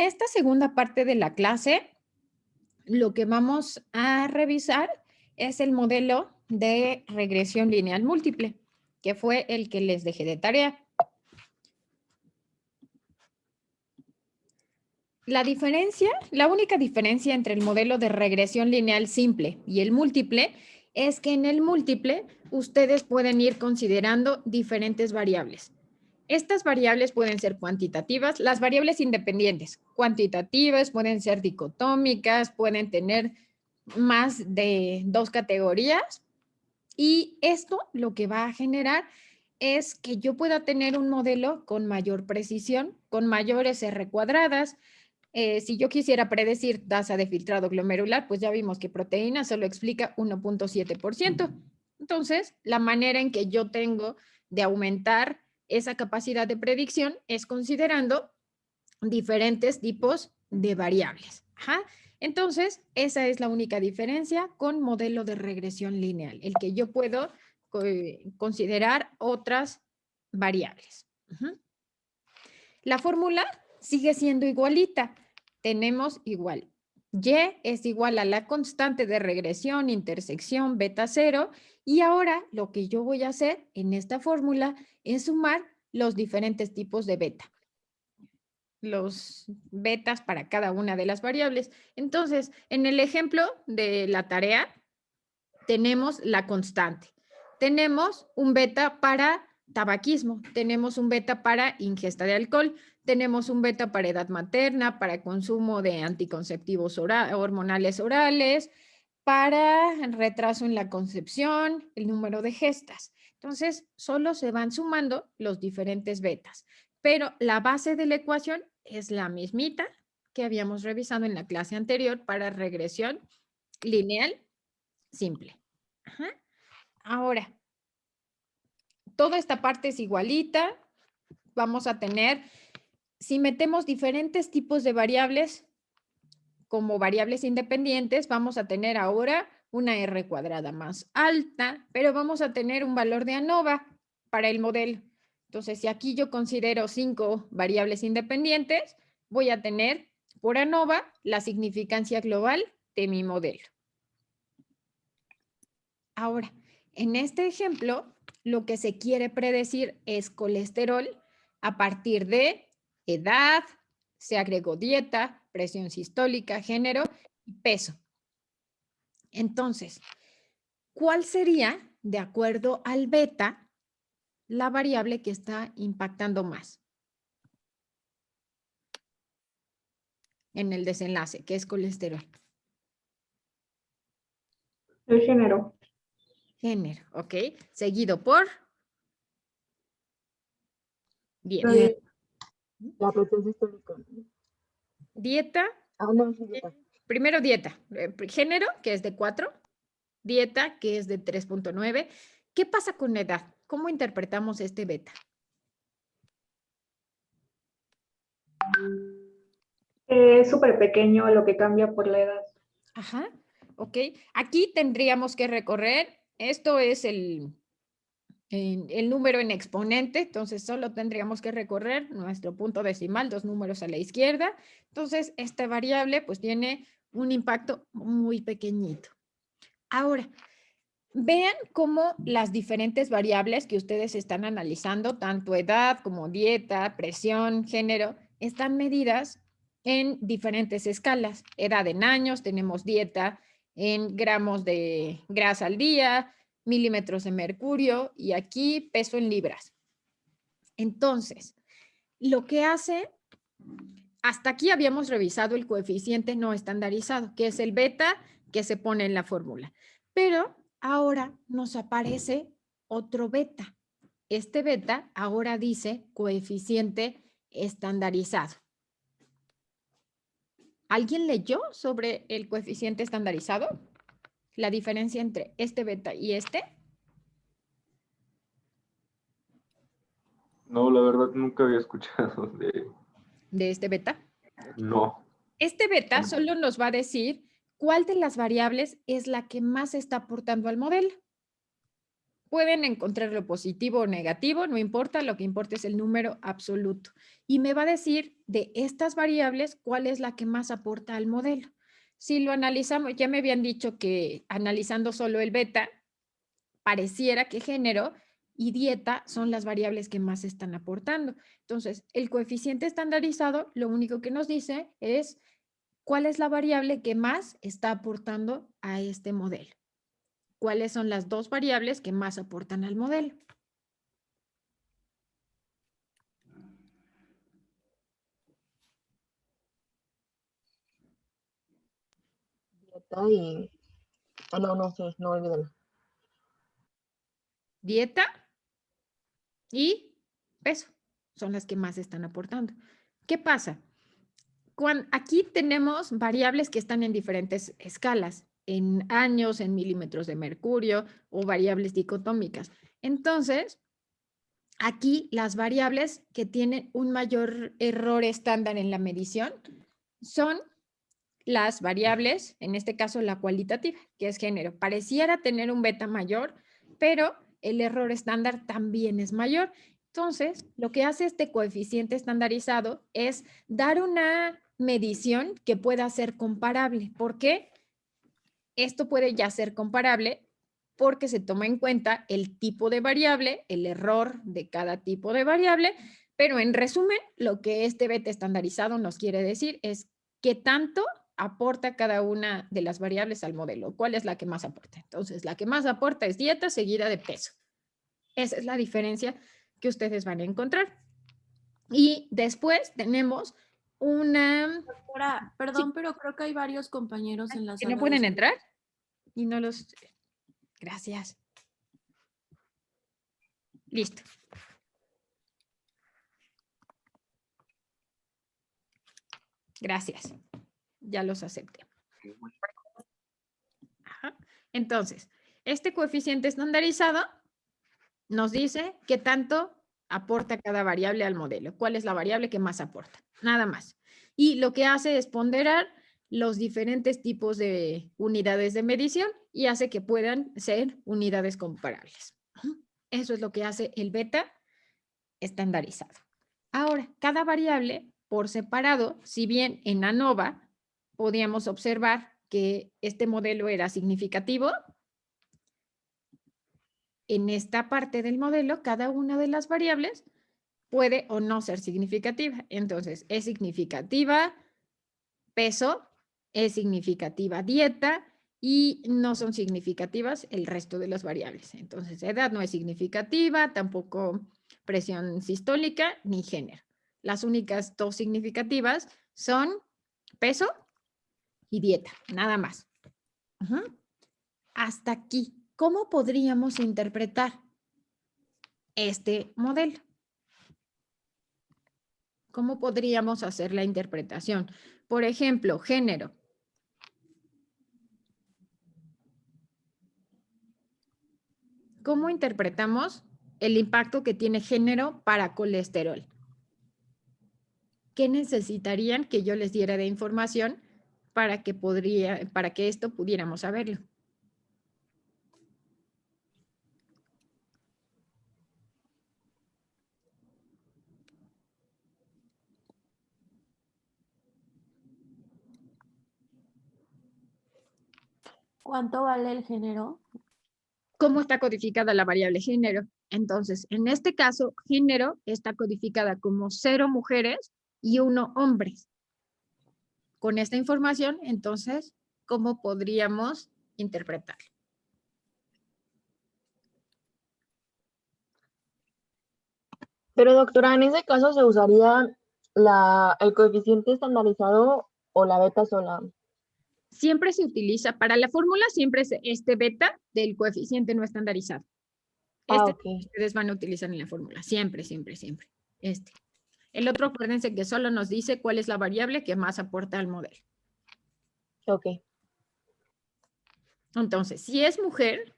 Esta segunda parte de la clase, lo que vamos a revisar es el modelo de regresión lineal múltiple, que fue el que les dejé de tarea. La única diferencia entre el modelo de regresión lineal simple y el múltiple es que en el múltiple ustedes pueden ir considerando diferentes variables. Estas variables pueden ser cuantitativas, las variables independientes, cuantitativas, pueden ser dicotómicas, pueden tener más de 2 categorías y esto lo que va a generar es que yo pueda tener un modelo con mayor precisión, con mayores R cuadradas. Si yo quisiera predecir tasa de filtrado glomerular, pues ya vimos que proteína solo explica 1.7%. Entonces, la manera en que yo tengo de aumentar esa capacidad de predicción es considerando diferentes tipos de variables. Ajá. Entonces, esa es la única diferencia con modelo de regresión lineal, el que yo puedo considerar otras variables. La fórmula sigue siendo igualita. Tenemos igual. Y es igual a la constante de regresión, intersección, beta 0. Y ahora lo que yo voy a hacer en esta fórmula es sumar los diferentes tipos de beta. Los betas para cada una de las variables. Entonces, en el ejemplo de la tarea, tenemos la constante. Tenemos un beta para tabaquismo, tenemos un beta para ingesta de alcohol, tenemos un beta para edad materna, para consumo de anticonceptivos hormonales orales, para retraso en la concepción, el número de gestas. Entonces, solo se van sumando los diferentes betas, pero la base de la ecuación es la mismita que habíamos revisado en la clase anterior para regresión lineal simple. Ajá. Ahora, toda esta parte es igualita. Vamos a tener, si metemos diferentes tipos de variables como variables independientes, vamos a tener ahora una R cuadrada más alta, pero vamos a tener un valor de ANOVA para el modelo. Entonces, si aquí yo considero 5 variables independientes, voy a tener por ANOVA la significancia global de mi modelo. Ahora, en este ejemplo, lo que se quiere predecir es colesterol a partir de edad, se agregó dieta, presión sistólica, género y peso. Entonces, ¿cuál sería, de acuerdo al beta, la variable que está impactando más en el desenlace, que es colesterol? El género. Género, ¿ok? Seguido por dieta. La presión sistólica. Dieta. No, sí, dieta. Primero dieta. Género, que es de 4. Dieta, que es de 3.9. ¿Qué pasa con la edad? ¿Cómo interpretamos este beta? Es súper pequeño lo que cambia por la edad. Ajá, ok. Aquí tendríamos que recorrer, esto es el número en exponente, entonces solo tendríamos que recorrer nuestro punto decimal, 2 números a la izquierda. Entonces, esta variable pues tiene un impacto muy pequeñito. Ahora, vean cómo las diferentes variables que ustedes están analizando, tanto edad como dieta, presión, género, están medidas en diferentes escalas. Edad en años, tenemos dieta en gramos de grasa al día, milímetros de mercurio y aquí peso en libras. Entonces, lo que hace, hasta aquí habíamos revisado el coeficiente no estandarizado, que es el beta que se pone en la fórmula. Pero ahora nos aparece otro beta. Este beta ahora dice coeficiente estandarizado. ¿Alguien leyó sobre el coeficiente estandarizado? La diferencia entre este beta y este. No, la verdad nunca había escuchado De este beta. No. Este beta solo nos va a decir cuál de las variables es la que más está aportando al modelo. Pueden encontrarlo positivo o negativo, no importa, lo que importa es el número absoluto. Y me va a decir de estas variables cuál es la que más aporta al modelo. Si lo analizamos, ya me habían dicho que analizando solo el beta, pareciera que género y dieta son las variables que más están aportando. Entonces, el coeficiente estandarizado lo único que nos dice es cuál es la variable que más está aportando a este modelo. ¿Cuáles son las dos variables que más aportan al modelo? Dieta y... Ah, no, sí, no olvídalo. Dieta y peso son las que más están aportando. ¿Qué pasa? Aquí tenemos variables que están en diferentes escalas, en años, en milímetros de mercurio o variables dicotómicas. Entonces, aquí las variables que tienen un mayor error estándar en la medición son las variables, en este caso la cualitativa, que es género. Pareciera tener un beta mayor, pero el error estándar también es mayor. Entonces, lo que hace este coeficiente estandarizado es dar una medición que pueda ser comparable. ¿Por qué? Esto puede ya ser comparable porque se toma en cuenta el tipo de variable, el error de cada tipo de variable, pero en resumen, lo que este beta estandarizado nos quiere decir es qué tanto aporta cada una de las variables al modelo. ¿Cuál es la que más aporta? Entonces, la que más aporta es dieta seguida de peso. Esa es la diferencia que ustedes van a encontrar. Y después tenemos una... Doctora, perdón, pero creo que hay varios compañeros en la ¿Que sala. no pueden entrar? Y no los... Gracias. Listo. Gracias. Ya los acepté. Ajá. Entonces, este coeficiente estandarizado nos dice qué tanto aporta cada variable al modelo. ¿Cuál es la variable que más aporta? Nada más. Y lo que hace es ponderar los diferentes tipos de unidades de medición y hace que puedan ser unidades comparables. Eso es lo que hace el beta estandarizado. Ahora, cada variable por separado, si bien en ANOVA podíamos observar que este modelo era significativo, en esta parte del modelo, cada una de las variables puede o no ser significativa. Entonces, es significativa peso, es significativa dieta y no son significativas el resto de las variables. Entonces, edad no es significativa, tampoco presión sistólica ni género. Las únicas dos significativas son peso y dieta, nada más. Hasta aquí, ¿cómo podríamos interpretar este modelo? ¿Cómo podríamos hacer la interpretación? Por ejemplo, género. ¿Cómo interpretamos el impacto que tiene género para colesterol? ¿Qué necesitarían que yo les diera de información para que esto pudiéramos saberlo? ¿Cuánto vale el género? ¿Cómo está codificada la variable género? Entonces, en este caso, género está codificada como 0 mujeres y 1 hombres. Con esta información, entonces, ¿cómo podríamos interpretarlo? Pero doctora, en ese caso se usaría el coeficiente estandarizado o la beta sola. Siempre se utiliza, para la fórmula siempre es este beta del coeficiente no estandarizado. Este Ok. ustedes van a utilizar en la fórmula, siempre, siempre, siempre. Este. El otro, acuérdense que solo nos dice cuál es la variable que más aporta al modelo. Ok. Entonces, si es mujer,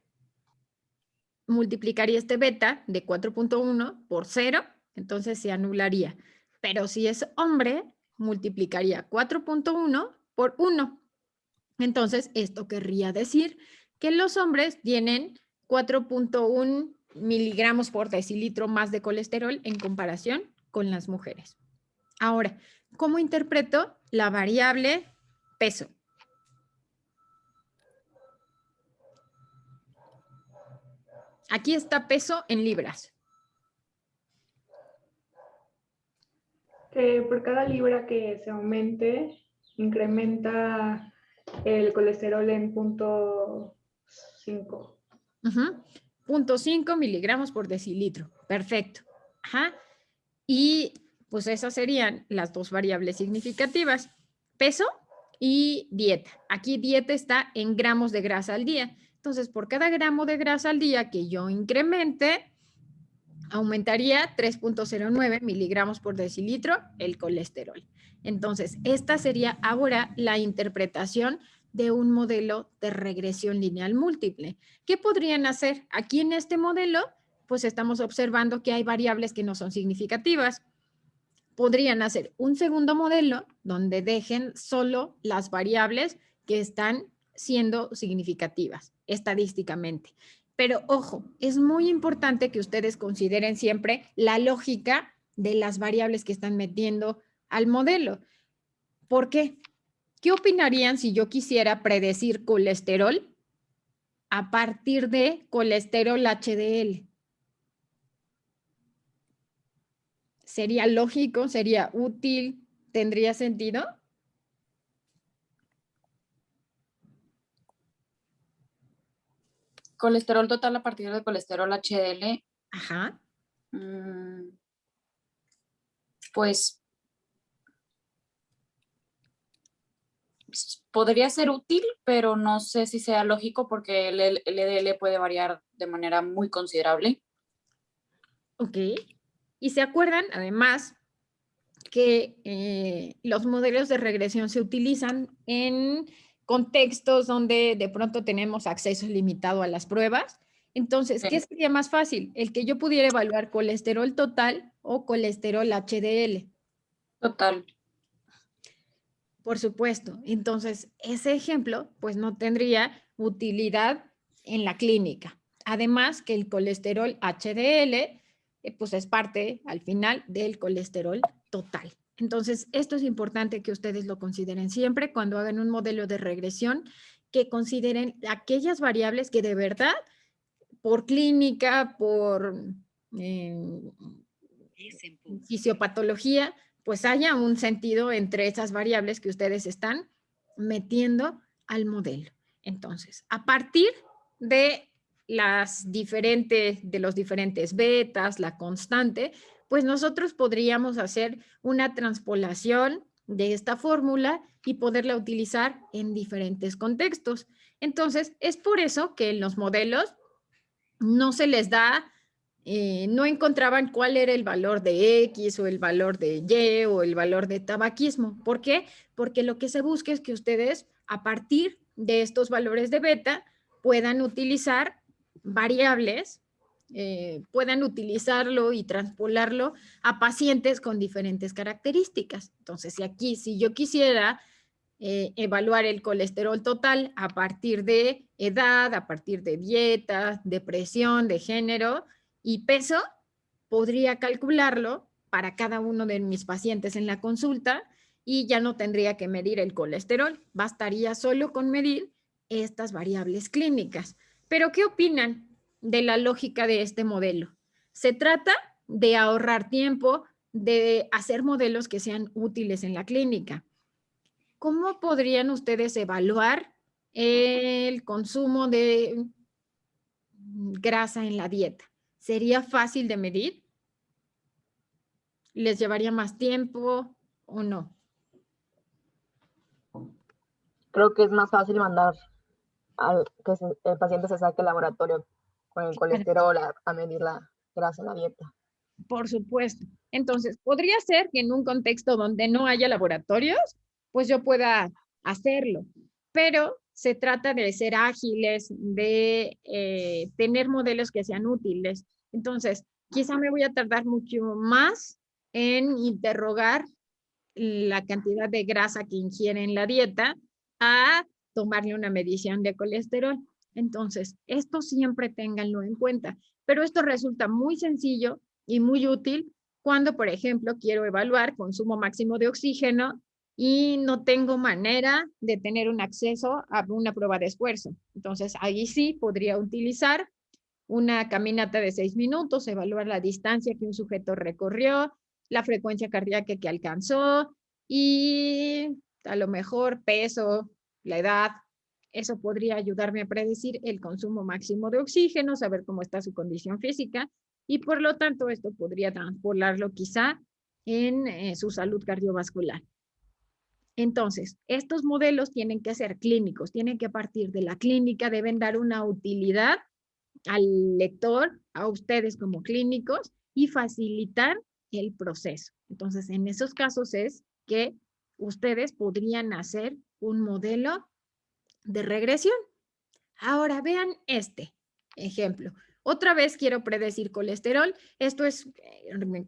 multiplicaría este beta de 4.1 por 0, entonces se anularía. Pero si es hombre, multiplicaría 4.1 por 1. Entonces, esto querría decir que los hombres tienen 4.1 miligramos por decilitro más de colesterol en comparación con las mujeres. Ahora, ¿cómo interpreto la variable peso? Aquí está peso en libras. Por cada libra que se aumente, incrementa el colesterol en 0.5. 0.5 miligramos por decilitro. Perfecto. Ajá. Y pues esas serían las dos variables significativas. Peso y dieta. Aquí dieta está en gramos de grasa al día. Entonces, por cada gramo de grasa al día que yo incremente, aumentaría 3.09 miligramos por decilitro el colesterol. Entonces, esta sería ahora la interpretación de un modelo de regresión lineal múltiple. ¿Qué podrían hacer? Aquí en este modelo, pues estamos observando que hay variables que no son significativas. Podrían hacer un segundo modelo donde dejen solo las variables que están siendo significativas estadísticamente. Pero ojo, es muy importante que ustedes consideren siempre la lógica de las variables que están metiendo al modelo. ¿Por qué? ¿Qué opinarían si yo quisiera predecir colesterol a partir de colesterol HDL? ¿Sería lógico? ¿Sería útil? ¿Tendría sentido? Colesterol total a partir de colesterol HDL. Ajá. Pues podría ser útil, pero no sé si sea lógico porque el LDL puede variar de manera muy considerable. Ok. Y se acuerdan, además, que los modelos de regresión se utilizan en contextos donde de pronto tenemos acceso limitado a las pruebas. Entonces, ¿qué sería más fácil? El que yo pudiera evaluar colesterol total o colesterol HDL. Total. Por supuesto. Entonces, ese ejemplo, pues no tendría utilidad en la clínica. Además que el colesterol HDL, pues es parte al final del colesterol total. Entonces, esto es importante que ustedes lo consideren siempre cuando hagan un modelo de regresión, que consideren aquellas variables que de verdad, por clínica, por fisiopatología, pues haya un sentido entre esas variables que ustedes están metiendo al modelo. Entonces, a partir de los diferentes betas, la constante, pues nosotros podríamos hacer una transpolación de esta fórmula y poderla utilizar en diferentes contextos. Entonces, es por eso que en los modelos no se les da, no encontraban cuál era el valor de X o el valor de Y o el valor de tabaquismo. ¿Por qué? Porque lo que se busca es que ustedes, a partir de estos valores de beta, puedan utilizar variables, puedan utilizarlo y transpolarlo a pacientes con diferentes características. Entonces, si yo quisiera evaluar el colesterol total a partir de edad, a partir de dieta, de presión, de género y peso, podría calcularlo para cada uno de mis pacientes en la consulta y ya no tendría que medir el colesterol, bastaría solo con medir estas variables clínicas. Pero, ¿qué opinan de la lógica de este modelo? Se trata de ahorrar tiempo, de hacer modelos que sean útiles en la clínica. ¿Cómo podrían ustedes evaluar el consumo de grasa en la dieta? ¿Sería fácil de medir? ¿Les llevaría más tiempo o no? Creo que es más fácil mandar que el paciente se saque el laboratorio con el colesterol a medir la grasa en la dieta. Por supuesto. Entonces, podría ser que en un contexto donde no haya laboratorios, pues yo pueda hacerlo, pero se trata de ser ágiles, de tener modelos que sean útiles. Entonces, quizá me voy a tardar mucho más en interrogar la cantidad de grasa que ingiere en la dieta a tomarle una medición de colesterol. Entonces, esto siempre ténganlo en cuenta, pero esto resulta muy sencillo y muy útil cuando, por ejemplo, quiero evaluar consumo máximo de oxígeno y no tengo manera de tener un acceso a una prueba de esfuerzo. Entonces, ahí sí podría utilizar una caminata de 6 minutos, evaluar la distancia que un sujeto recorrió, la frecuencia cardíaca que alcanzó y a lo mejor peso, la edad. Eso podría ayudarme a predecir el consumo máximo de oxígeno, saber cómo está su condición física y por lo tanto esto podría transpolarlo quizá en su salud cardiovascular. Entonces, estos modelos tienen que ser clínicos, tienen que partir de la clínica, deben dar una utilidad al lector, a ustedes como clínicos y facilitar el proceso. Entonces, en esos casos es que ustedes podrían hacer un modelo de regresión. Ahora vean este ejemplo. Otra vez quiero predecir colesterol. Esto es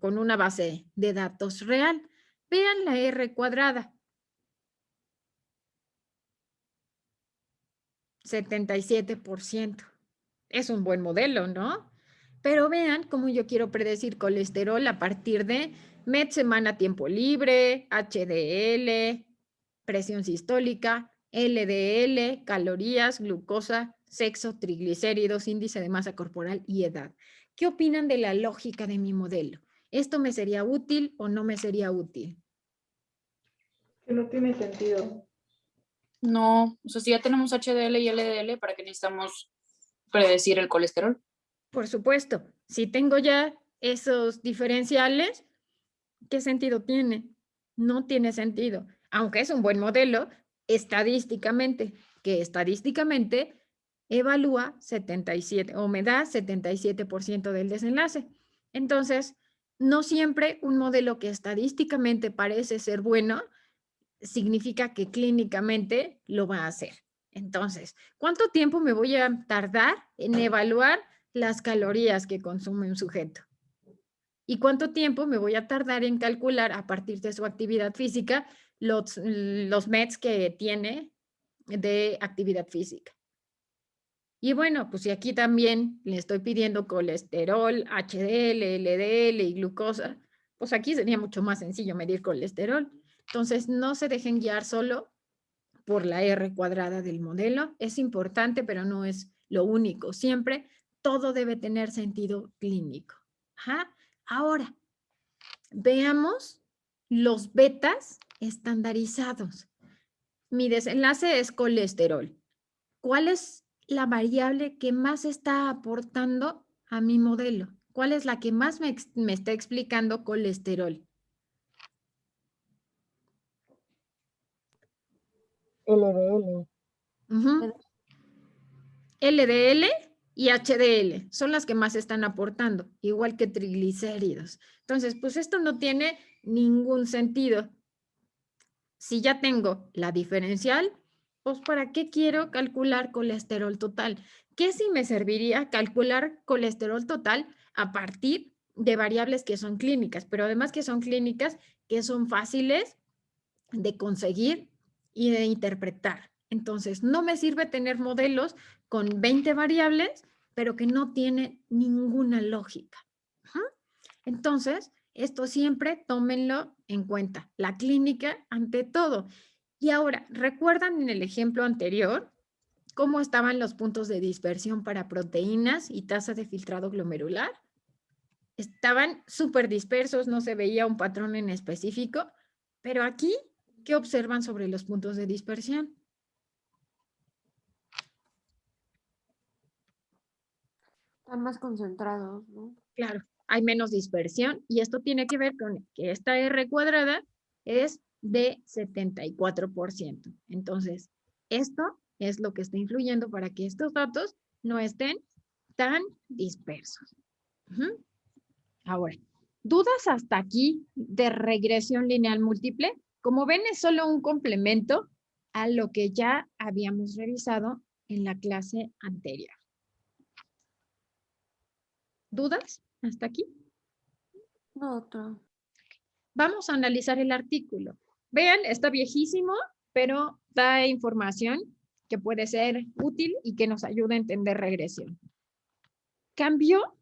con una base de datos real. Vean la R cuadrada. 77%. Es un buen modelo, ¿no? Pero vean cómo yo quiero predecir colesterol a partir de MED semana tiempo libre, HDL, presión sistólica, LDL, calorías, glucosa, sexo, triglicéridos, índice de masa corporal y edad. ¿Qué opinan de la lógica de mi modelo? ¿Esto me sería útil o no me sería útil? Que no tiene sentido. No, o sea, si ya tenemos HDL y LDL, ¿para qué necesitamos predecir el colesterol? Por supuesto, si tengo ya esos diferenciales, ¿qué sentido tiene? No tiene sentido, aunque es un buen modelo estadísticamente, que estadísticamente evalúa 77 o me da 77% del desenlace. Entonces, no siempre un modelo que estadísticamente parece ser bueno significa que clínicamente lo va a hacer. Entonces, ¿cuánto tiempo me voy a tardar en evaluar las calorías que consume un sujeto? ¿Y cuánto tiempo me voy a tardar en calcular a partir de su actividad física los METs que tiene de actividad física? Y bueno, pues si aquí también le estoy pidiendo colesterol, HDL, LDL y glucosa, pues aquí sería mucho más sencillo medir colesterol. Entonces, no se dejen guiar solo por la R cuadrada del modelo. Es importante, pero no es lo único. Siempre todo debe tener sentido clínico. Ajá. Ahora, veamos los betas estandarizados. Mi desenlace es colesterol. ¿Cuál es la variable que más está aportando a mi modelo? ¿Cuál es la que más me está explicando colesterol? LDL. LDL y HDL son las que más están aportando, igual que triglicéridos. Entonces, pues esto no tiene ningún sentido. Si ya tengo la diferencial, pues ¿para qué quiero calcular colesterol total? ¿Qué si me serviría calcular colesterol total a partir de variables que son clínicas, pero además que son clínicas que son fáciles de conseguir y de interpretar? Entonces, no me sirve tener modelos con 20 variables, pero que no tienen ninguna lógica. Entonces, esto siempre tómenlo en cuenta. La clínica ante todo. Y ahora, ¿recuerdan en el ejemplo anterior cómo estaban los puntos de dispersión para proteínas y tasa de filtrado glomerular? Estaban súper dispersos, no se veía un patrón en específico, pero aquí, ¿qué observan sobre los puntos de dispersión? Están más concentrados, ¿no? Claro, hay menos dispersión y esto tiene que ver con que esta R cuadrada es de 74%. Entonces, esto es lo que está influyendo para que estos datos no estén tan dispersos. Ahora, ¿dudas hasta aquí de regresión lineal múltiple? Como ven, es solo un complemento a lo que ya habíamos revisado en la clase anterior. ¿Dudas hasta aquí? No, otro. Vamos a analizar el artículo. Vean, está viejísimo, pero da información que puede ser útil y que nos ayuda a entender regresión. Cambió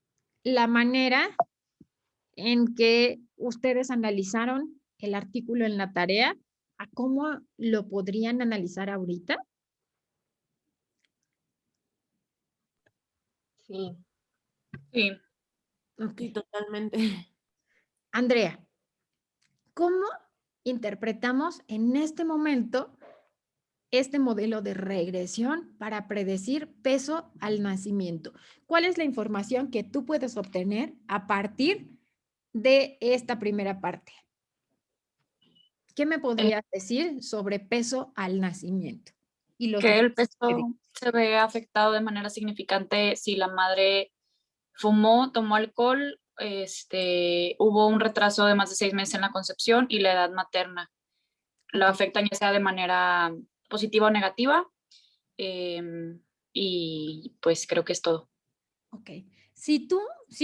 la manera en que ustedes analizaron el artículo en la tarea a cómo lo podrían analizar ahorita. Sí. Sí. Sí, totalmente. Andrea, ¿cómo interpretamos en este momento este modelo de regresión para predecir peso al nacimiento? ¿Cuál es la información que tú puedes obtener a partir de esta primera parte? ¿Qué me podrías decir sobre peso al nacimiento? Y los Que el diferentes peso se ve afectado de manera significante si la madre fumó, tomó alcohol, hubo un retraso de más de 6 meses en la concepción y la edad materna. Lo afectan ya sea de manera positiva o negativa. Y pues creo que es todo. Ok. Si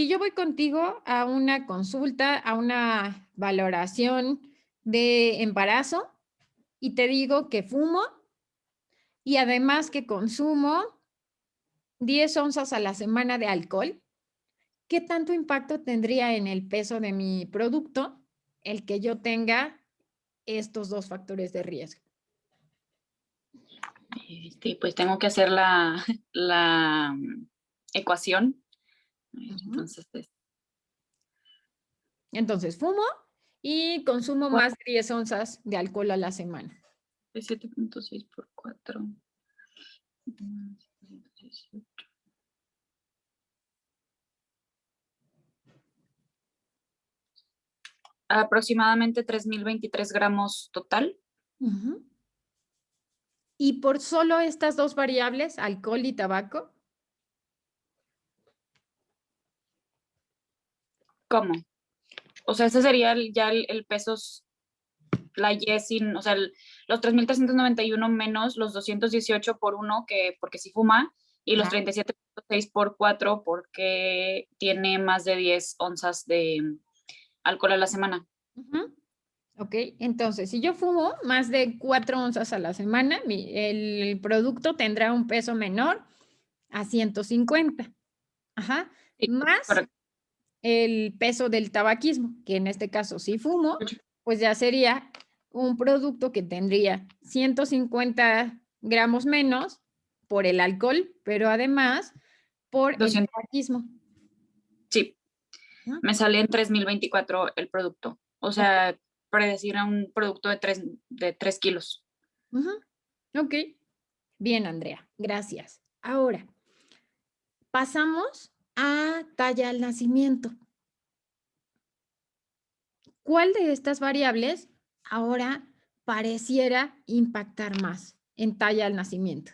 yo voy contigo a una consulta, a una valoración de embarazo y te digo que fumo y además que consumo 10 onzas a la semana de alcohol, ¿qué tanto impacto tendría en el peso de mi producto el que yo tenga estos dos factores de riesgo? Pues tengo que hacer la ecuación. Entonces, fumo y consumo más de 10 onzas de alcohol a la semana. 7.6 por 4. Aproximadamente 3.023 gramos total. ¿Y por solo estas dos variables, alcohol y tabaco? ¿Cómo? O sea, ese sería ya el peso, la Y sin, o sea, los 3.391 menos los 218 por 1, porque sí fuma, y los 37.6 por 4 porque tiene más de 10 onzas de alcohol a la semana. Ok, entonces, si yo fumo más de 4 onzas a la semana, el producto tendrá un peso menor a 150. Ajá. Sí, Más correcto. el peso del tabaquismo, que en este caso si fumo, pues ya sería un producto que tendría 150 gramos menos por el alcohol, pero además por el 200. tabaquismo. Sí, me sale en 3.024 el producto. O sea, predecir a un producto de 3 kilos. Ok, bien, Andrea, gracias. Ahora, pasamos a talla al nacimiento. ¿Cuál de estas variables ahora pareciera impactar más en talla al nacimiento?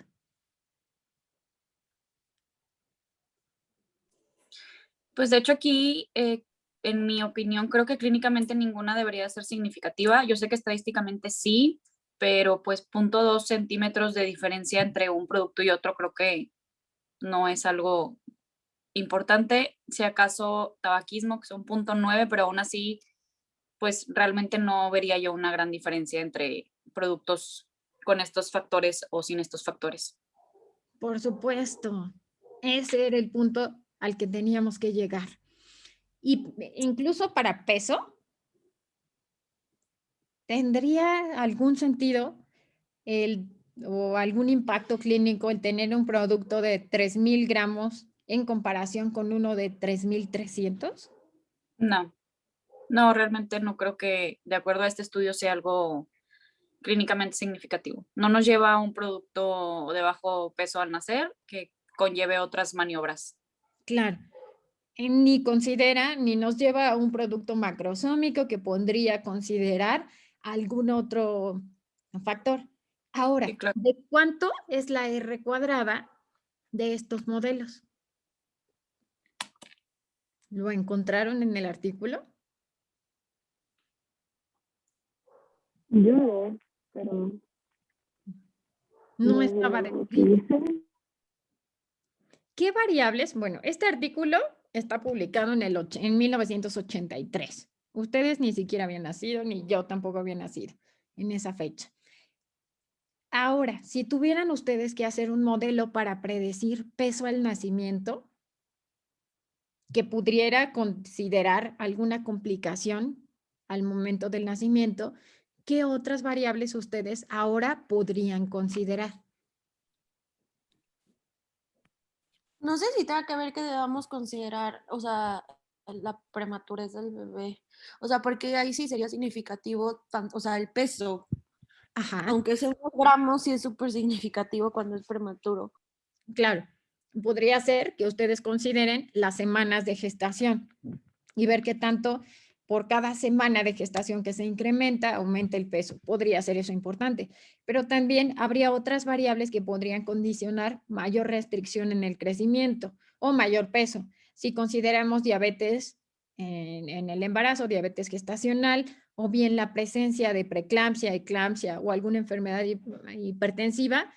Pues de hecho aquí, en mi opinión, creo que clínicamente ninguna debería ser significativa. Yo sé que estadísticamente sí, pero pues 0.2 centímetros de diferencia entre un producto y otro creo que no es algo importante. Si acaso tabaquismo, que son 0.9, pero aún así, pues realmente no vería yo una gran diferencia entre productos con estos factores o sin estos factores. Por supuesto, ese era el punto al que teníamos que llegar. Y incluso para peso, ¿tendría algún sentido o algún impacto clínico el tener un producto de 3,000 gramos en comparación con uno de 3,300? No, realmente no creo que de acuerdo a este estudio sea algo clínicamente significativo. No nos lleva a un producto de bajo peso al nacer que conlleve otras maniobras. Claro. Ni considera ni nos lleva a un producto macrosómico que podría considerar algún otro factor. Ahora, Sí, claro. ¿de cuánto es la R cuadrada de estos modelos? ¿Lo encontraron en el artículo? Yo no, pero No estaba descrito. ¿Qué variables? Bueno, este artículo está publicado en 1983. Ustedes ni siquiera habían nacido, ni yo tampoco había nacido en esa fecha. Ahora, Ahora, si tuvieran ustedes que hacer un modelo para predecir peso al nacimiento, que pudiera considerar alguna complicación al momento del nacimiento, ¿qué otras variables ustedes ahora podrían considerar? No sé si tenga que ver que debamos considerar, o sea, la prematurez del bebé. O sea, porque ahí sí sería significativo, o sea, el peso. Ajá, Aunque sea unos gramos, sí es súper significativo cuando es prematuro. claro. Podría ser que ustedes consideren las semanas de gestación y ver qué tanto por cada semana de gestación que se incrementa, aumenta el peso. Podría ser eso importante. Pero también habría otras variables que podrían condicionar mayor restricción en el crecimiento o mayor peso. Si consideramos diabetes en el embarazo, diabetes gestacional, o bien la presencia de preeclampsia, eclampsia o alguna enfermedad hipertensiva,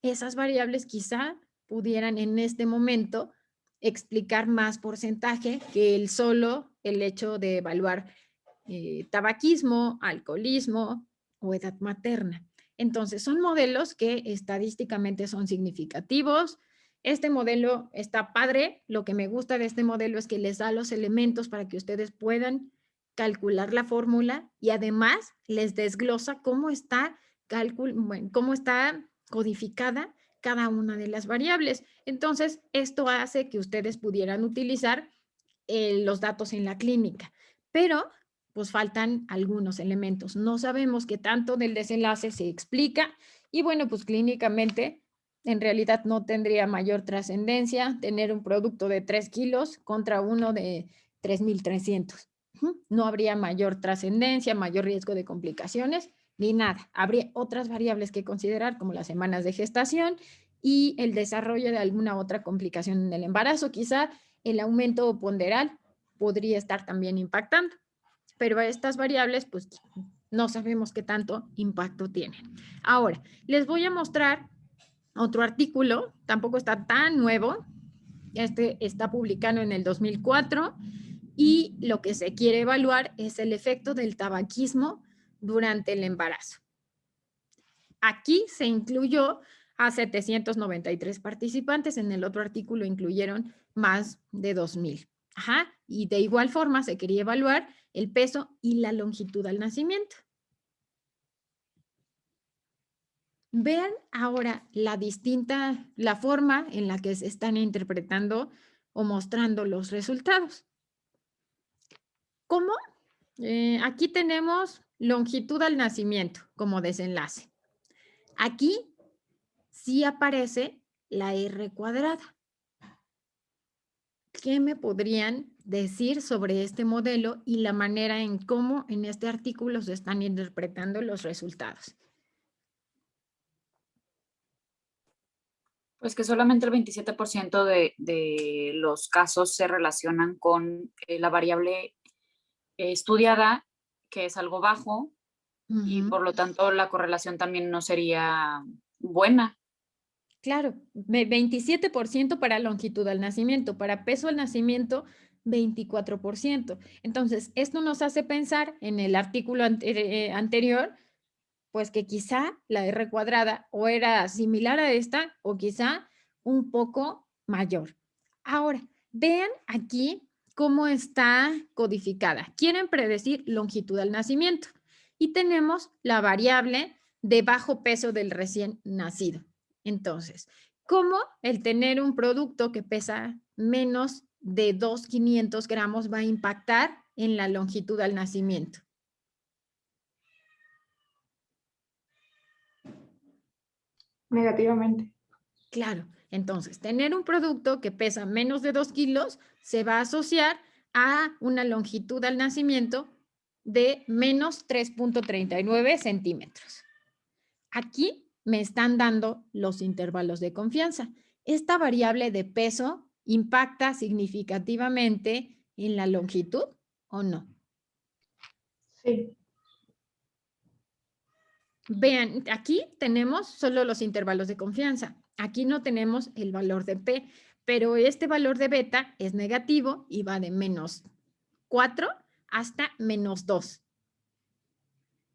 esas variables quizá pudieran en este momento explicar más porcentaje que el hecho de evaluar tabaquismo, alcoholismo o edad materna. Entonces, son modelos que estadísticamente son significativos. Este modelo está padre. Lo que me gusta de este modelo es que les da los elementos para que ustedes puedan calcular la fórmula y además les desglosa cómo está codificada cada una de las variables. Entonces, esto hace que ustedes pudieran utilizar los datos en la clínica, pero pues faltan algunos elementos. No sabemos qué tanto del desenlace se explica y bueno, pues clínicamente en realidad no tendría mayor trascendencia tener un producto de 3 kilos contra uno de 3,300. No habría mayor trascendencia, mayor riesgo de complicaciones ni nada. Habría otras variables que considerar como las semanas de gestación y el desarrollo de alguna otra complicación en el embarazo. Quizá el aumento ponderal podría estar también impactando, pero estas variables pues no sabemos qué tanto impacto tienen. Ahora, les voy a mostrar otro artículo, tampoco está tan nuevo, este está publicado en el 2004 y lo que se quiere evaluar es el efecto del tabaquismo durante el embarazo. Aquí se incluyó a 793 participantes, en el otro artículo incluyeron más de 2,000. Ajá, y de igual forma se quería evaluar el peso y la longitud al nacimiento. Vean ahora la forma en la que se están interpretando o mostrando los resultados. ¿Cómo? Aquí tenemos longitud al nacimiento como desenlace. Aquí sí aparece la R cuadrada. ¿Qué me podrían decir sobre este modelo y la manera en cómo en este artículo se están interpretando los resultados? Pues que solamente el 27% de los casos se relacionan con la variable estudiada, que es algo bajo, y por lo tanto la correlación también no sería buena. Claro, 27% para longitud al nacimiento, para peso al nacimiento, 24%. Entonces, esto nos hace pensar en el artículo anterior, pues que quizá la R cuadrada o era similar a esta o quizá un poco mayor. Ahora, vean aquí cómo está codificada. Quieren predecir longitud al nacimiento y tenemos la variable de bajo peso del recién nacido. Entonces, ¿cómo el tener un producto que pesa menos de 2,500 gramos va a impactar en la longitud al nacimiento? Negativamente. Claro, entonces tener un producto que pesa menos de 2 kilos se va a asociar a una longitud al nacimiento de menos 3,39 centímetros. Aquí me están dando los intervalos de confianza. Esta variable de peso impacta significativamente en la longitud o no. Sí. Vean, aquí tenemos solo los intervalos de confianza. Aquí no tenemos el valor de P, pero este valor de beta es negativo y va de menos 4 hasta menos 2.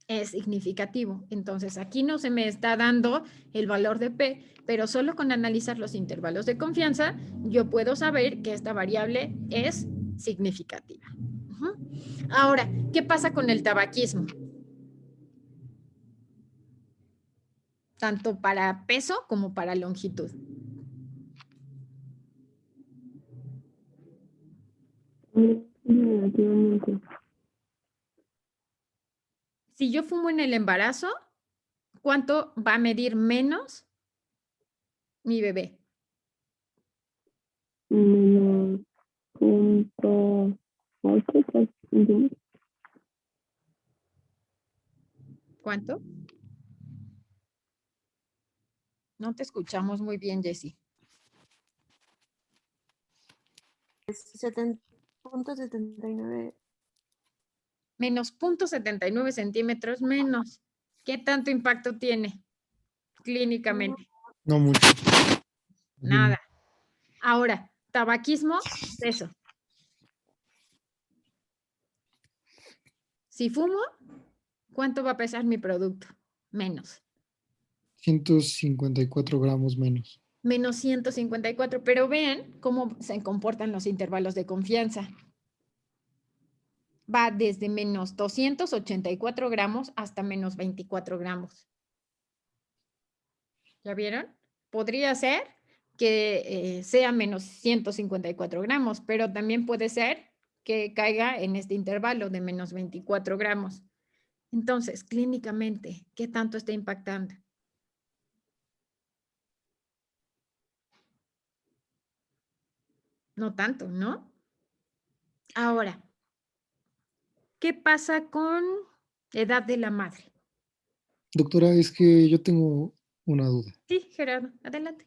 es significativo. Entonces, aquí no se me está dando el valor de P, pero solo con analizar los intervalos de confianza, yo puedo saber que esta variable es significativa. Ahora, ¿qué pasa con el tabaquismo? Tanto para peso como para longitud. Negativamente. Si yo fumo en el embarazo, ¿cuánto va a medir menos mi bebé? Menos 0.8 centímetros. ¿Cuánto? No te escuchamos muy bien, Jessie. 70.79. Menos 0.79 centímetros menos. ¿Qué tanto impacto tiene clínicamente? No mucho. Nada. Ahora, tabaquismo, peso. Si fumo, ¿cuánto va a pesar mi producto? Menos. 154 gramos menos. Menos 154. Pero vean cómo se comportan los intervalos de confianza. Va desde menos 284 gramos hasta menos 24 gramos. ¿Ya vieron? Podría ser que sea menos 154 gramos, pero también puede ser que caiga en este intervalo de menos 24 gramos. Entonces, clínicamente, ¿qué tanto está impactando? No tanto, ¿no? Ahora, ¿qué pasa con edad de la madre? Doctora, es que yo tengo una duda. Sí, Gerardo, adelante.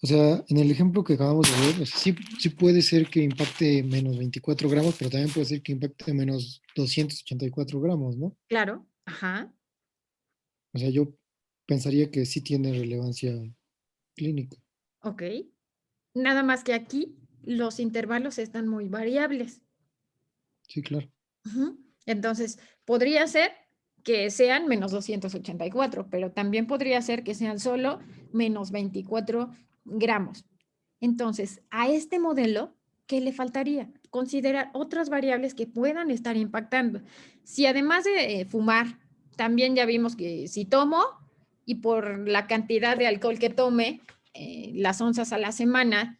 O sea, en el ejemplo que acabamos de ver, o sea, sí puede ser que impacte menos 24 gramos, pero también puede ser que impacte menos 284 gramos, ¿no? Claro, ajá, O sea, yo pensaría que sí tiene relevancia clínica. ok. Nada más que aquí los intervalos están muy variables. Sí, claro. Ujú. Entonces, podría ser que sean menos 284, pero también podría ser que sean solo menos 24 gramos. Entonces, a este modelo, ¿qué le faltaría? Considerar otras variables que puedan estar impactando. Si además de fumar, también ya vimos que si tomo y por la cantidad de alcohol que tome, las onzas a la semana,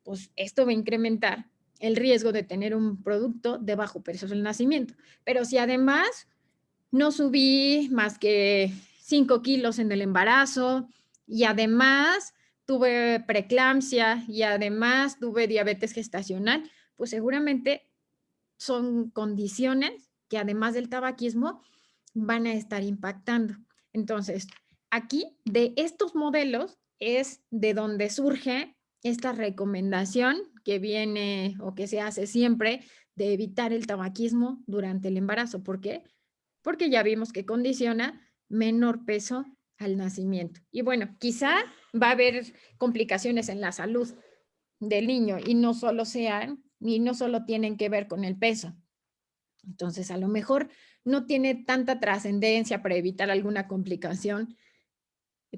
pues esto va a incrementar el riesgo de tener un producto de bajo peso del nacimiento. Pero si además no subí más que 5 kilos en el embarazo y además tuve preeclampsia y además tuve diabetes gestacional, pues seguramente son condiciones que además del tabaquismo van a estar impactando. Entonces, aquí de estos modelos es de donde surge esta recomendación que viene o que se hace siempre de evitar el tabaquismo durante el embarazo. ¿Por qué? Porque ya vimos que condiciona menor peso al nacimiento. Y bueno, quizá va a haber complicaciones en la salud del niño y no solo tienen que ver con el peso. Entonces, a lo mejor no tiene tanta trascendencia para evitar alguna complicación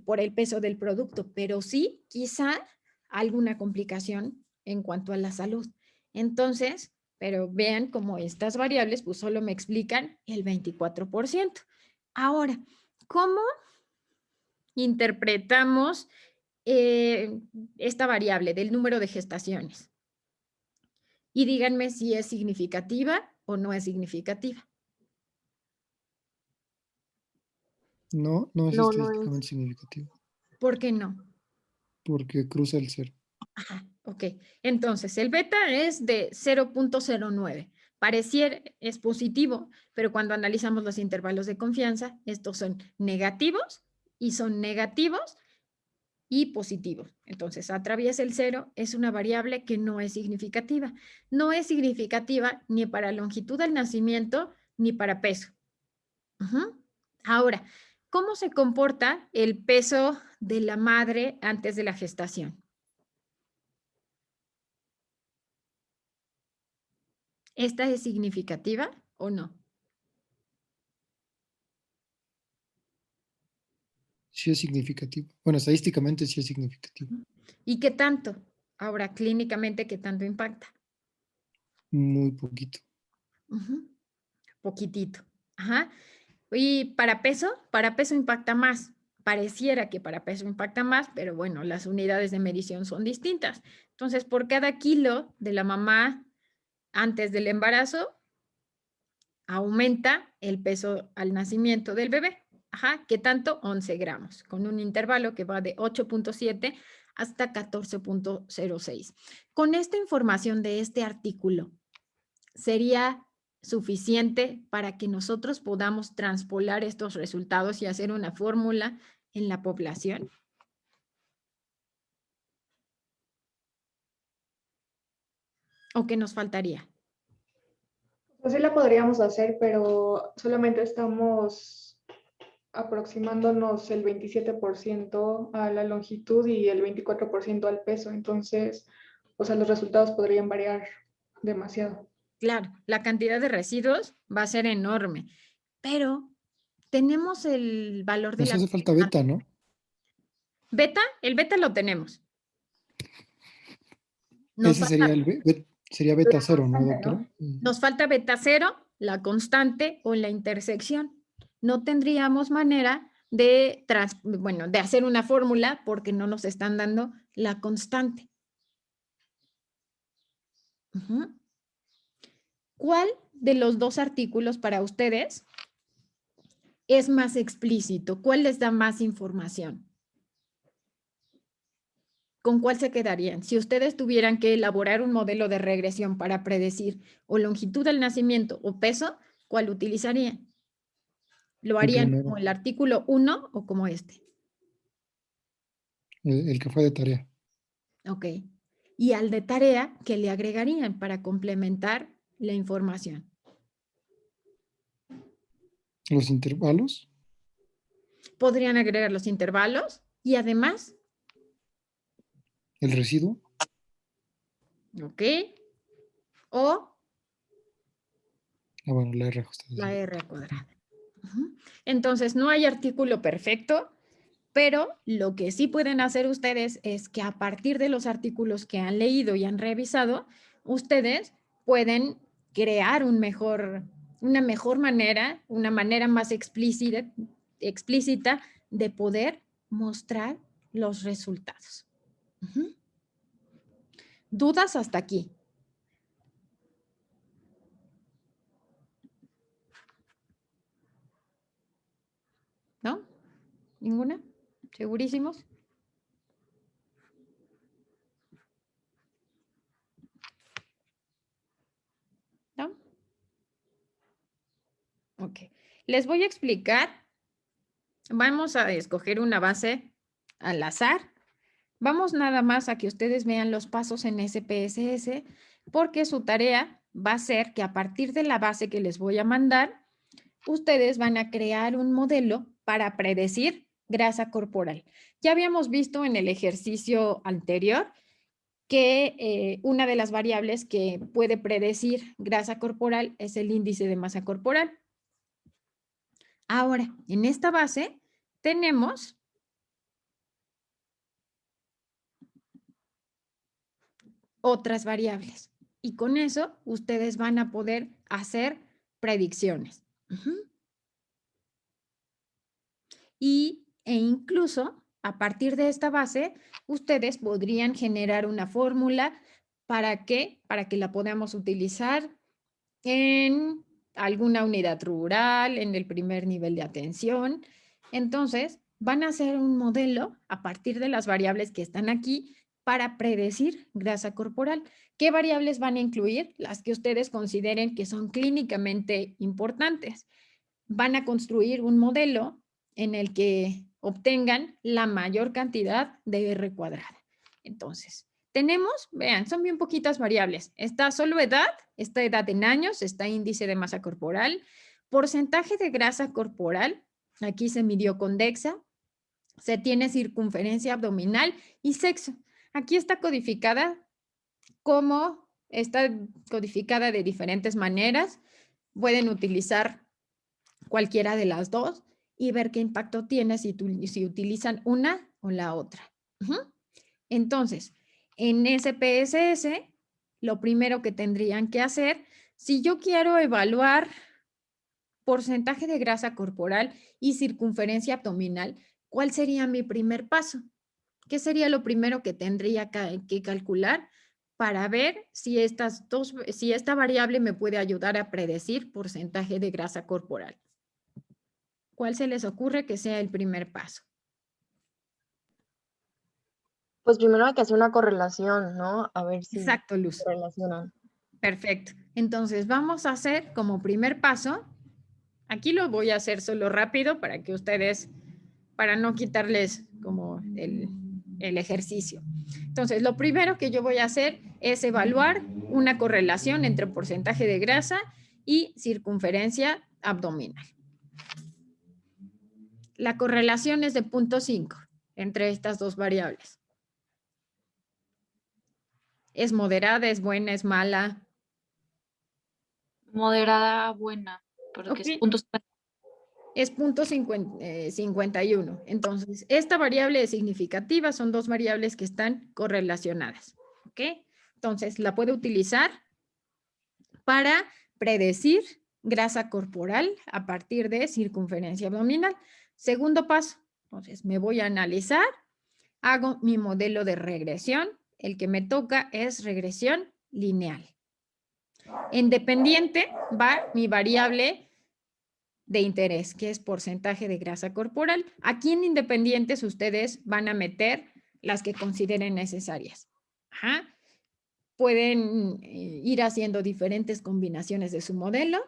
por el peso del producto, pero sí quizá alguna complicación en cuanto a la salud. Entonces, pero vean cómo estas variables pues solo me explican el 24%. Ahora, ¿cómo interpretamos esta variable del número de gestaciones? Y díganme si es significativa o no es significativa. No, no es No, no estadísticamente es. significativo, ¿Por qué no? porque cruza el cero. Ajá, ok. Entonces, el beta es de 0.09. Pareciera es positivo, pero cuando analizamos los intervalos de confianza, estos son negativos y son negativos y positivos. Entonces, atraviesa el cero, es una variable que no es significativa. No es significativa ni para longitud del nacimiento ni para peso. Ujú. Ahora, ¿cómo se comporta el peso de la madre antes de la gestación? ¿Esta es significativa o no? Sí es significativo. Bueno, estadísticamente sí es significativo. ¿Y qué tanto? Ahora, clínicamente, ¿qué tanto impacta? Muy poquito. Ujú, poquitito. Ajá. Y para peso impacta más. Pareciera que para peso impacta más, pero bueno, las unidades de medición son distintas. Entonces, por cada kilo de la mamá antes del embarazo, aumenta el peso al nacimiento del bebé. Ajá, ¿qué tanto? 11 gramos, con un intervalo que va de 8.7 hasta 14.06. Con esta información de este artículo, ¿sería suficiente para que nosotros podamos transpolar estos resultados y hacer una fórmula en la población? ¿O qué nos faltaría? Pues sí la podríamos hacer, pero solamente estamos aproximándonos el 27% a la longitud y el 24% al peso. Entonces, o sea, los resultados podrían variar demasiado. Claro, la cantidad de residuos va a ser enorme, pero tenemos el valor de Nos la hace falta beta, ¿no? beta. El beta lo tenemos. Nos Ese sería falta, sería beta cero, ¿no, constante, doctora? ¿no? nos falta beta cero, la constante o la intersección. No tendríamos manera de, bueno, de hacer una fórmula porque no nos están dando la constante. Ujú. ¿Cuál de los dos artículos para ustedes es más explícito? ¿Cuál les da más información? ¿Con cuál se quedarían? Si ustedes tuvieran que elaborar un modelo de regresión para predecir o longitud del nacimiento o peso, ¿cuál utilizarían? ¿Lo El harían como primero, el artículo 1 o como este? el que fue de tarea. Ok. Y al de tarea, ¿qué le agregarían para complementar la información? Los intervalos, Podrían agregar los intervalos y además, el residuo, ok, o bueno, la R la ajustada. R cuadrada. Ujú. Entonces, no hay artículo perfecto, pero lo que sí pueden hacer ustedes es que a partir de los artículos que han leído y han revisado, ustedes pueden crear una mejor manera, una manera más explícita de poder mostrar los resultados. Ujú. ¿Dudas hasta aquí? ¿No? ¿Ninguna? ¿Segurísimos? ¿No? Ok. Les voy a explicar. Vamos a escoger una base al azar. Vamos nada más a que ustedes vean los pasos en SPSS, porque su tarea va a ser que a partir de la base que les voy a mandar, ustedes van a crear un modelo para predecir grasa corporal. Ya habíamos visto en el ejercicio anterior que una de las variables que puede predecir grasa corporal es el índice de masa corporal. Ahora, en esta base tenemos otras variables y con eso ustedes van a poder hacer predicciones. E incluso a partir de esta base, ustedes podrían generar una fórmula para que la podamos utilizar en alguna unidad rural, en el primer nivel de atención. Entonces, van a hacer un modelo a partir de las variables que están aquí para predecir grasa corporal. ¿Qué variables van a incluir? Las que ustedes consideren que son clínicamente importantes. Van a construir un modelo en el que obtengan la mayor cantidad de R cuadrada. Entonces, tenemos, vean, son bien poquitas variables. Está solo edad, está edad en años, está índice de masa corporal, porcentaje de grasa corporal, aquí se midió con DEXA, se tiene circunferencia abdominal y sexo. Aquí está codificada de diferentes maneras. Pueden utilizar cualquiera de las dos y ver qué impacto tiene si utilizan una o la otra. Entonces, en SPSS, lo primero que tendrían que hacer, si yo quiero evaluar porcentaje de grasa corporal y circunferencia abdominal, ¿cuál sería mi primer paso? ¿Qué sería lo primero que tendría que calcular para ver si esta variable me puede ayudar a predecir porcentaje de grasa corporal? ¿Cuál se les ocurre que sea el primer paso? Pues primero hay que hacer una correlación, ¿no? A ver si Exacto, Luz. se relacionan. Perfecto. Entonces vamos a hacer como primer paso, aquí lo voy a hacer solo rápido para que ustedes, para no quitarles como el ejercicio. Entonces, lo primero que yo voy a hacer es evaluar una correlación entre porcentaje de grasa y circunferencia abdominal. La correlación es de 0.5 entre estas dos variables. ¿Es moderada, es buena, es mala? Moderada buena, porque Ok. es punto 50. Es 0.51. Entonces, esta variable es significativa, son dos variables que están correlacionadas. ¿Ok? Entonces, la puedo utilizar para predecir grasa corporal a partir de circunferencia abdominal. Segundo paso, entonces me voy a analizar, hago mi modelo de regresión. El que me toca es regresión lineal. En dependiente va mi variable de interés, que es porcentaje de grasa corporal. Aquí en independientes ustedes van a meter las que consideren necesarias. Ajá. Pueden ir haciendo diferentes combinaciones de su modelo.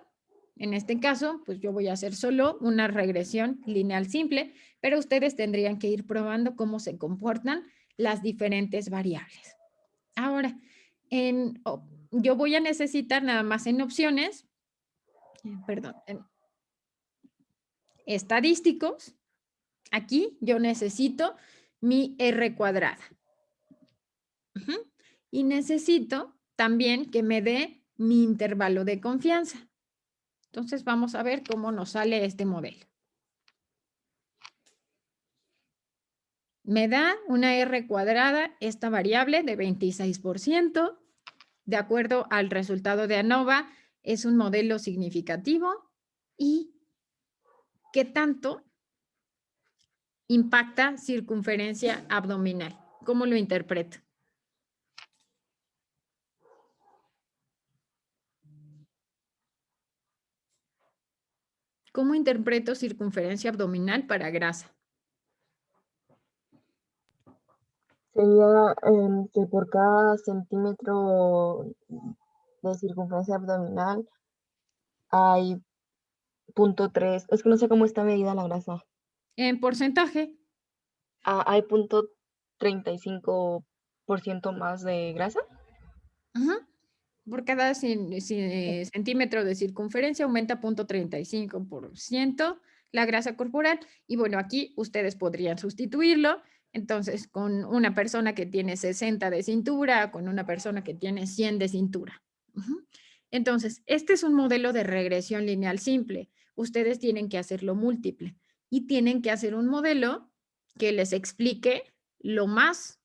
En este caso, pues yo voy a hacer solo una regresión lineal simple, pero ustedes tendrían que ir probando cómo se comportan las diferentes variables. Ahora, yo voy a necesitar nada más en opciones, en estadísticos, aquí yo necesito mi R cuadrada. Y necesito también que me dé mi intervalo de confianza. Entonces vamos a ver cómo nos sale este modelo. Me da una R cuadrada, esta variable de 26%. De acuerdo al resultado de ANOVA, es un modelo significativo. ¿Y qué tanto impacta circunferencia abdominal? ¿Cómo lo interpreto? ¿Cómo interpreto circunferencia abdominal para grasa? Sería que por cada centímetro de circunferencia abdominal hay 0.3, es que no sé cómo está medida la grasa. En porcentaje. Hay 0.35% más de grasa. Ajá. Por cada centímetro de circunferencia aumenta 0.35% la grasa corporal. Y bueno, aquí ustedes podrían sustituirlo. Entonces, con una persona que tiene 60 de cintura, con una persona que tiene 100 de cintura. Entonces, este es un modelo de regresión lineal simple. Ustedes tienen que hacerlo múltiple y tienen que hacer un modelo que les explique lo más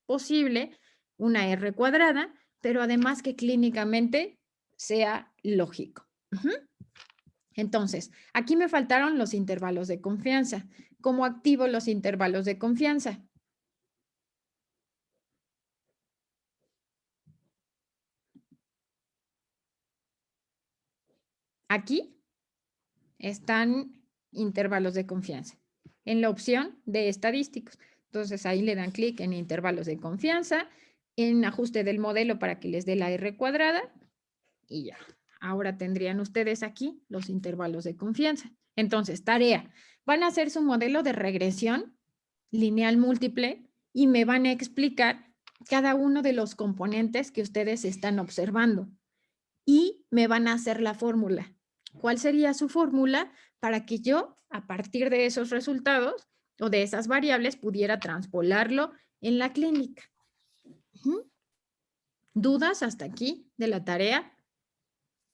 posible una R cuadrada, pero además que clínicamente sea lógico. Entonces, aquí me faltaron los intervalos de confianza. ¿Cómo activo los intervalos de confianza? Aquí están intervalos de confianza en la opción de estadísticos. Entonces, ahí le dan clic en intervalos de confianza, en ajuste del modelo para que les dé la R cuadrada y ya. Ahora tendrían ustedes aquí los intervalos de confianza. Entonces, tarea. Van a hacer su modelo de regresión lineal múltiple y me van a explicar cada uno de los componentes que ustedes están observando. Y me van a hacer la fórmula. ¿Cuál sería su fórmula para que yo, a partir de esos resultados o de esas variables, pudiera transpolarlo en la clínica? ¿Dudas hasta aquí de la tarea?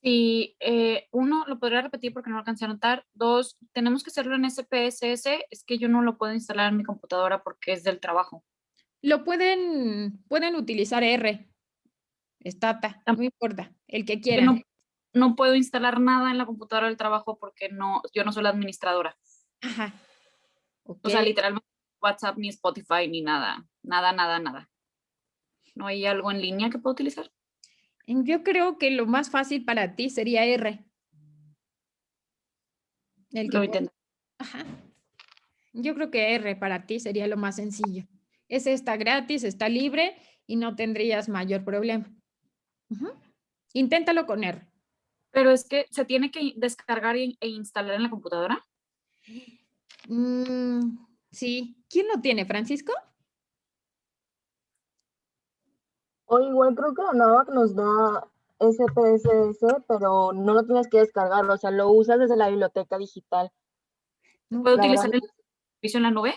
Sí, uno, lo podría repetir porque no lo alcancé a anotar. Dos, tenemos que hacerlo en SPSS. Es que yo no lo puedo instalar en mi computadora porque es del trabajo. Lo pueden utilizar R, Stata, no importa, el que Que quieran. no puedo instalar nada en la computadora del trabajo porque yo no soy la administradora. Ajá, ok. O sea, literalmente WhatsApp ni Spotify ni nada. Nada, nada, nada. ¿No hay algo en línea que puedo utilizar? Yo creo que lo más fácil para ti sería R. El que Lo puedes- intento. Ajá. Yo creo que R para ti sería lo más sencillo. Ese está gratis, está libre y no tendrías mayor problema. Ujú. Inténtalo con R. Pero es que se tiene que descargar e instalar en la computadora. Mm, sí. ¿Quién lo tiene, Francisco? O igual creo que la NAVAC nos da SPSS, pero no lo tienes que descargar, o sea, lo usas desde la biblioteca digital. No, ¿Puedo La utilizar verdad, el servicio en la nube?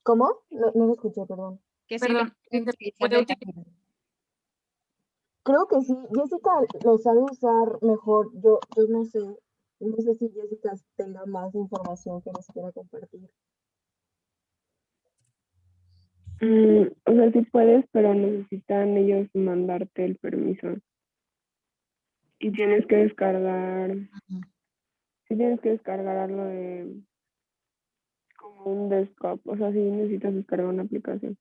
¿cómo? No lo escuché, perdón. que sí lo Perdón, puede utilizar ¿puede de la utilizar? nube. Creo que sí, Jessica lo sabe usar mejor. Yo no sé si Jessica tenga más información que nos quiera compartir. O sea, sí puedes, pero necesitan ellos mandarte el permiso. Y tienes que descargar, Ujú. sí tienes que descargar algo de como un desktop. O sea, sí necesitas descargar una aplicación.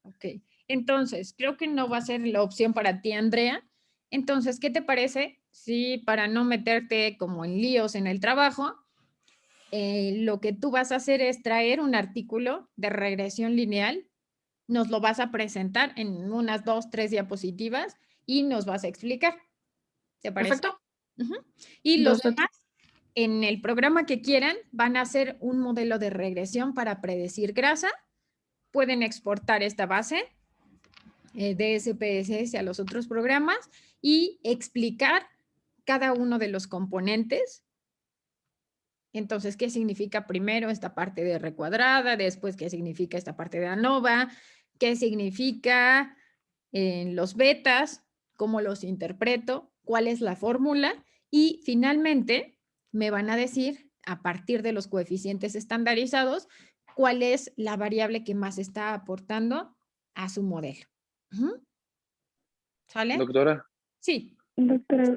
Ok. Entonces, creo que no va a ser la opción para ti, Andrea. Entonces, ¿qué te parece si para no meterte como en líos en el trabajo, lo que tú vas a hacer es traer un artículo de regresión lineal, nos lo vas a presentar en unas 2, 3 diapositivas y nos vas a explicar? ¿Te parece? Perfecto. Ujú. Y los Dos, demás, en el programa que quieran, van a hacer un modelo de regresión para predecir grasa. Pueden exportar esta base de SPSS a los otros programas y explicar cada uno de los componentes. Entonces, ¿qué significa primero esta parte de R cuadrada? Después, ¿qué significa esta parte de ANOVA? ¿Qué significa los betas? ¿Cómo los interpreto? ¿Cuál es la fórmula? Y finalmente, me van a decir, a partir de los coeficientes estandarizados, cuál es la variable que más está aportando a su modelo. Ujú. ¿Sale? Doctora, Sí. Doctora,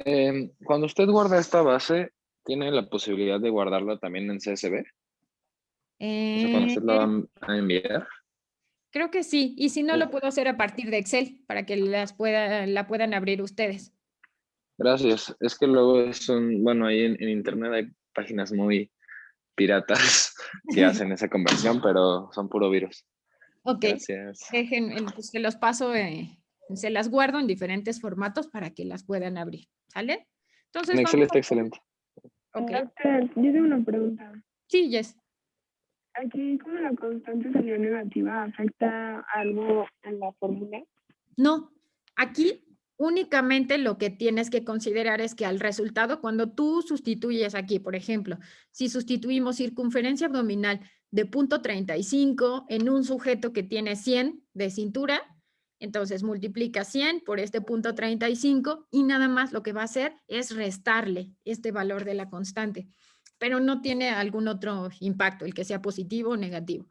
cuando usted guarda esta base, ¿tiene la posibilidad de guardarla también en CSV? O sea, cuando Eh, usted la va a enviar. Creo que sí. Y si no, lo puedo hacer a partir de Excel para que la puedan abrir ustedes. Gracias. Es que luego bueno, ahí en internet hay páginas muy piratas que hacen esa conversión, pero son puro virus. Ok. Gracias. Pues se los paso, se las guardo en diferentes formatos para que las puedan abrir. ¿Sale? En Entonces Excel vamos está a... excelente. Ok. doctora, yo tengo una pregunta. Sí, Jess. Aquí, como la constante salió negativa, ¿afecta algo en la fórmula? No, aquí únicamente lo que tienes que considerar es que al resultado, cuando tú sustituyes aquí, por ejemplo, si sustituimos circunferencia abdominal de 0.35 en un sujeto que tiene 100 de cintura, entonces multiplica 100 por este 0.35 y nada más lo que va a hacer es restarle este valor de la constante, pero no tiene algún otro impacto, el que sea positivo o negativo.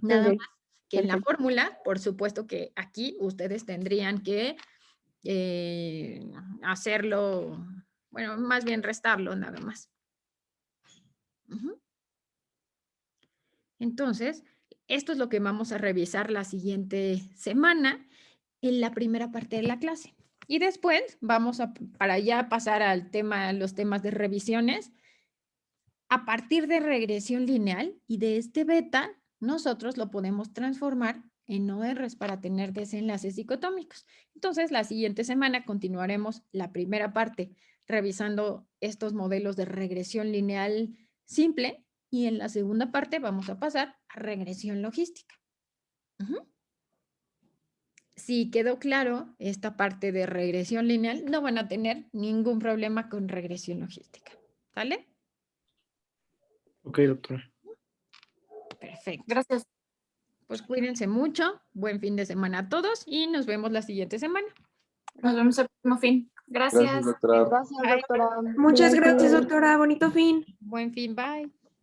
Nada Ok, que en la perfecto. fórmula, por supuesto que aquí ustedes tendrían que hacerlo, bueno, más bien restarlo nada más. Ujú. Entonces, esto es lo que vamos a revisar la siguiente semana en la primera parte de la clase. Y después vamos para ya pasar al tema, los temas de revisiones. A partir de regresión lineal y de este beta, nosotros lo podemos transformar en ORs para tener desenlaces dicotómicos. Entonces, la siguiente semana continuaremos la primera parte revisando estos modelos de regresión lineal simple y en la segunda parte vamos a pasar a regresión logística. Ujú. Si quedó claro esta parte de regresión lineal, no van a tener ningún problema con regresión logística. ¿Vale? Ok, doctora. Perfecto. Gracias. Pues cuídense mucho, buen fin de semana a todos y nos vemos la siguiente semana. Nos vemos el próximo fin. Gracias, Gracias. doctora. Gracias, Bye. doctora. Muchas gracias, Gracias. doctora. Bonito fin. Buen fin, bye.